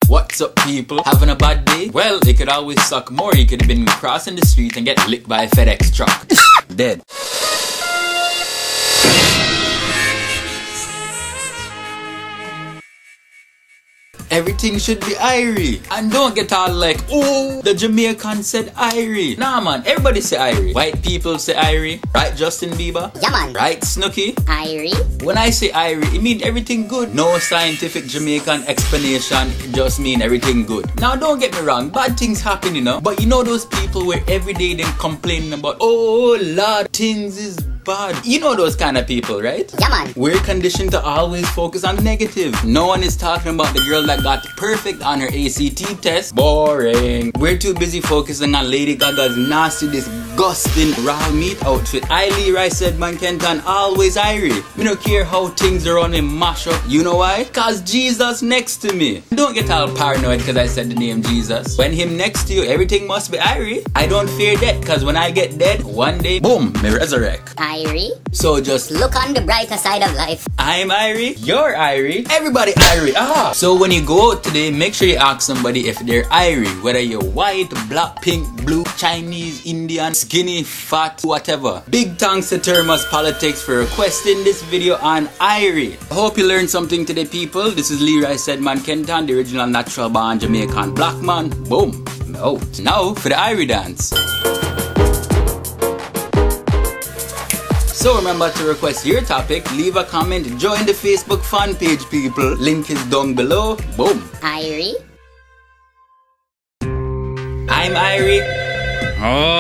What's up, people? Having a bad day? Well, it could always suck more. You could have been crossing the street and get licked by a FedEx truck. Dead. Everything should be Irie. And don't get all like, oh, the Jamaican said Irie. Nah, man, everybody say Irie. White people say Irie. Right, Justin Bieber? Yeah, man. Right, Snooki? Irie. When I say Irie, it means everything good. No scientific Jamaican explanation. It just mean everything good. Now, don't get me wrong. Bad things happen, you know. But you know those people where every day they complaining about, oh, Lord, things is bad. You know those kind of people, right? Yeah, man. We're conditioned to always focus on the negative. No one is talking about the girl that got perfect on her ACT test. Boring. We're too busy focusing on Lady Gaga's nasty, disgusting raw meat outfit. Leroy said, man, Kenton, always Irie. We don't care how things are on in mash up. You know why? Cause Jesus next to me. Don't get all paranoid because I said the name Jesus. When him next to you, everything must be Irie. I don't fear death because when I get dead, one day, boom, me resurrect. Irie. So just look on the brighter side of life. I'm Irie, you're Irie, everybody Irie. So when you go out today, make sure you ask somebody if they're Irie. Whether you're white, black, pink, blue, Chinese, Indian, skinny, fat, whatever. Big thanks to Termas Politics for requesting this video on Irie. I hope you learned something today, people. This is Leroy Sedman Kenton, the original natural born Jamaican black man. Boom, I'm out. Now for the Irie dance. So remember to request your topic, leave a comment, join the Facebook fan page, people. Link is down below. Boom. Irie. I'm Irie. Oh.